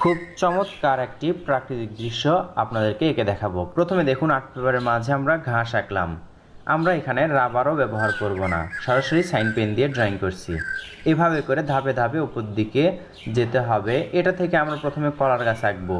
খুব চমৎকার একটি প্রাকৃতিক দৃশ্য আপনাদেরকে এঁকে দেখাবো। প্রথমে দেখুন, আর্ট পেপারের মাঝে আমরা ঘাস আঁকলাম। আমরা এখানে রাবারও ব্যবহার করব না, সরাসরি সাইন পেন দিয়ে ড্রয়িং করছি। এভাবে করে ধাপে ধাপে উপর দিকে যেতে হবে। এটা থেকে আমরা প্রথমে কলার গাছ আঁকবো।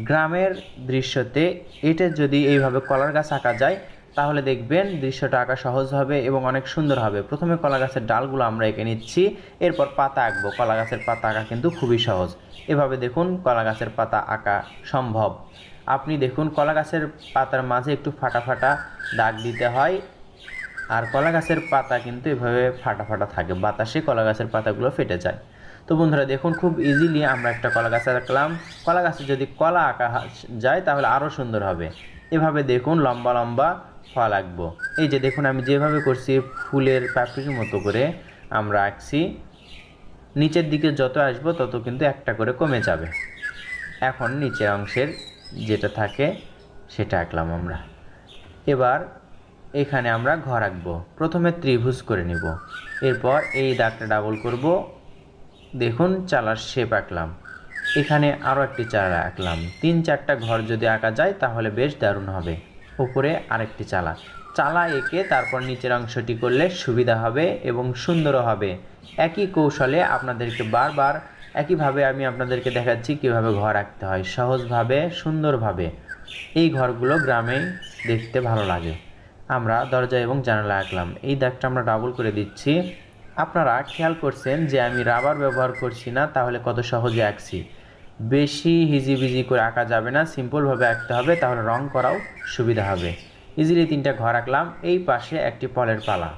গ্রামের দৃশ্যতে এটা যদি এইভাবে কলার গাছ আঁকা যায় তাহলে দেখবেন দৃশ্যটা আঁকা সহজ হবে এবং অনেক সুন্দর হবে। প্রথমে কলা গাছের ডালগুলো আমরা এঁকে নিচ্ছি, এরপর পাতা আঁকবো। কলা গাছের পাতা আঁকা কিন্তু খুবই সহজ। এভাবে দেখুন কলা গাছের পাতা আঁকা সম্ভব। আপনি দেখুন কলা গাছের পাতার মাঝে একটু ফাটা ফাটা দাগ দিতে হয়, আর কলা গাছের পাতা কিন্তু এভাবে ফাটা ফাটা থাকে, বাতাসে কলা গাছের পাতাগুলো ফেটে যায়। তো বন্ধুরা দেখুন, খুব ইজিলি আমরা একটা কলা গাছ আঁকলাম। কলা গাছে যদি কলা আঁকা যায় তাহলে আরও সুন্দর হবে। এভাবে দেখুন লম্বা লম্বা ফল আঁকবো। এই যে দেখুন আমি যেভাবে করছি ফুলের পাপড়ির মতো করে আমরা আঁকছি। নিচের দিকে যত আসবো তত কিন্তু একটা করে কমে যাবে। এখন নিচের অংশের যেটা থাকে সেটা আঁকলাম আমরা। এবার এখানে আমরা ঘর আঁকবো। প্রথমে ত্রিভুজ করে নিব, এরপর এই দাগটা ডাবল করব। দেখুন চালার শেপ আঁকলাম। এখানে আরও একটি চালা আঁকলাম। 3-4টা ঘর যদি আঁকা যায় তাহলে বেশ দারুণ হবে। উপরে আরেকটি চালা এঁকে তারপর নিচের অংশটি করলে সুবিধা হবে এবং সুন্দরও হবে। একই কৌশলে আপনাদেরকে বারবার একইভাবে আমি আপনাদেরকে দেখাচ্ছি কীভাবে ঘর আঁকতে হয়, সহজভাবে সুন্দরভাবে। এই ঘরগুলো গ্রামেই দেখতে ভালো লাগে। আমরা দরজা এবং জানালা আঁকলাম। এই দাগটা আমরা ডাবল করে দিচ্ছি। আপনারা খেয়াল করছেন যে আমি রাবার ব্যবহার করছি না, তাহলে কত সহজে আঁকছি। বেশি হিজিবিজি করে আঁকা যাবে না, সিম্পলভাবে আঁকতে হবে, তাহলে রং করাও সুবিধা হবে। ইজিলি 3টা ঘর আঁকলাম। এই পাশে একটি ফলের পালা।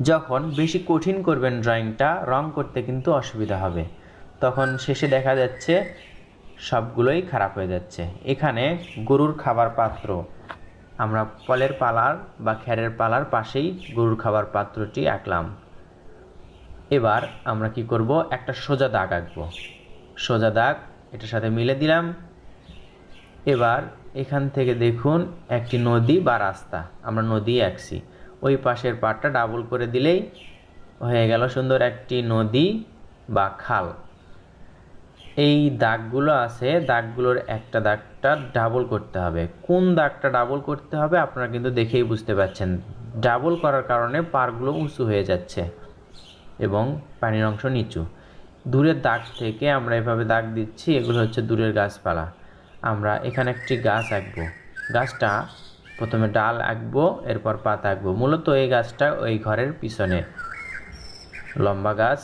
যখন বেশি কঠিন করবেন ড্রয়িংটা, রং করতে কিন্তু অসুবিধা হবে, তখন শেষে দেখা যাচ্ছে সবগুলোই খারাপ হয়ে যাচ্ছে। এখানে গরুর খাবার পাত্র, আমরা ফলের পালার বা খ্যারের পালার পাশেই গরুর খাবার পাত্রটি আঁকলাম। এবার আমরা কি করব, একটা সোজা দাগ আঁকবো। সোজা দাগ এটার সাথে মিলে দিলাম। এবার এখান থেকে দেখুন একটি নদী বা রাস্তা, আমরা নদী আঁকছি। ওই পাশের পাটটা ডাবল করে দিলেই হয়ে গেল সুন্দর একটি নদী বা খাল। এই দাগগুলো আছে, দাগগুলোর একটা দাগটা ডাবল করতে হবে। কোন দাগটা ডাবল করতে হবে আপনারা কিন্তু দেখেই বুঝতে পারছেন। ডাবল করার কারণে পাড়গুলো উঁচু হয়ে যাচ্ছে এবং পানির অংশ নিচু। দূরের দাগ থেকে আমরা এভাবে দাগ দিচ্ছি, এগুলো হচ্ছে দূরের গাছপালা। আমরা এখানে একটি গাছ আঁকবো। গাছটা প্রথমে ডাল আঁকবো, এরপর পাতা আঁকবো। মূলত এই গাছটা ওই ঘরের পিছনে লম্বা গাছ,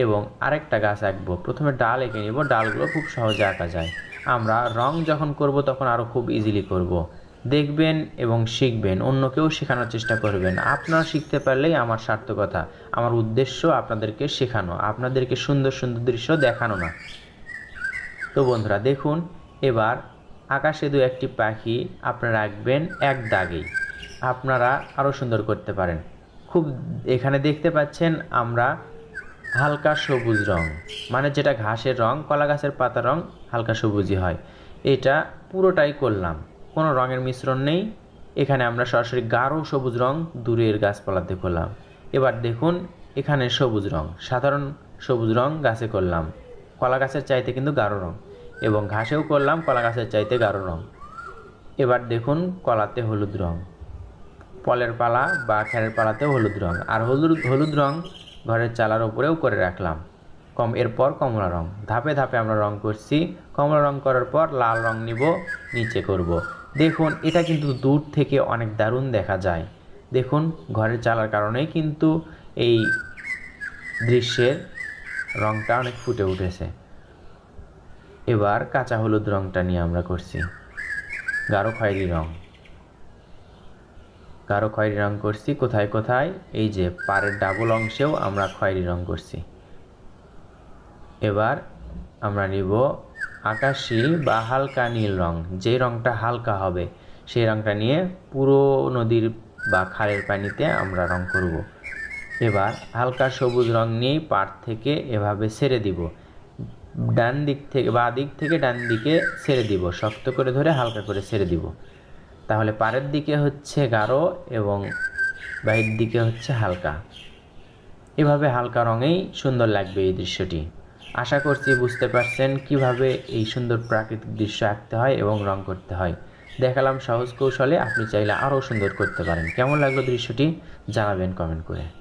এবং আরেকটা গাছ আঁকবো। প্রথমে ডাল এঁকে নিব, ডালগুলো খুব সহজে আঁকা যায়। আমরা রং যখন করব তখন আরও খুব ইজিলি করব। দেখবেন এবং শিখবেন, অন্যকেও শেখানোর চেষ্টা করবেন। আপনারা শিখতে পারলেই আমার সার্থকতা। আমার উদ্দেশ্য আপনাদেরকে শেখানো, আপনাদেরকে সুন্দর সুন্দর দৃশ্য দেখানো না। তো বন্ধুরা দেখুন, এবার আকাশে 2-1টি পাখি আপনারা আঁকবেন এক দাগেই। আপনারা আরও সুন্দর করতে পারেন। খুব এখানে দেখতে পাচ্ছেন আমরা হালকা সবুজ রং, মানে যেটা ঘাসের রং, কলা গাছের পাতা রং হালকা সবুজই হয়। এটা পুরোটাই করলাম, কোনো রঙের মিশ্রণ নেই। এখানে আমরা সরাসরি গাঢ় সবুজ রং দূরের গাছপালাতে করলাম। এবার দেখুন এখানে সবুজ রং, সাধারণ সবুজ রং গাছে করলাম, কলা গাছের চাইতে কিন্তু গাঢ় রং, এবং ঘাসেও করলাম কলা গাছের চাইতে গাঢ় রং। এবার দেখুন কলাতে হলুদ রং, ফলের পালা বা খ্যারের পালাতে হলুদ রং, আর হলুদ রং ঘরের চালার উপরেও করে রাখলাম। এরপর কমলা রং, ধাপে ধাপে আমরা রং করছি। কমলা রং করার পর লাল রং নিব, নিচে করব। দেখুন এটা কিন্তু দূর থেকে অনেক দারুণ দেখা যায়। দেখুন ঘরের চালার কারণেই কিন্তু এই দৃশ্যের রংটা অনেক ফুটে উঠেছে। এবার কাঁচা হলুদ রংটা নিয়ে আমরা করছি গাঢ় খয়েরি রং। গাঢ় খয়েরি রং করছি কোথায় কোথায়, এই যে পাড়ের ডাবল অংশেও আমরা খয়েরি রং করছি। এবার আমরা নিব আকাশি বা হালকা নীল রং, যে রংটা হালকা হবে সেই রংটা নিয়ে পুরো নদীর বা খালের পানিতে আমরা রং করব। এবার হালকা সবুজ রং নিয়েই পাড় থেকে এভাবে ছেড়ে দিব, ডান দিক থেকে বা দিক থেকে ডান দিকে ছেড়ে দিব, শক্ত করে ধরে হালকা করে ছেড়ে দিব। তাহলে পাড়ের দিকে হচ্ছে গাঢ় এবং বাহির দিকে হচ্ছে হালকা। এভাবে হালকা রঙেই সুন্দর লাগবে এই দৃশ্যটি। আশা করছি বুঝতে পারছেন কিভাবে এই সুন্দর প্রাকৃতিক দৃশ্য আঁকতে হয় এবং রং করতে হয়। দেখালাম সহজ কৌশলে, আপনি চাইলে আরও সুন্দর করতে পারেন। কেমন লাগলো দৃশ্যটি জানাবেন কমেন্ট করে।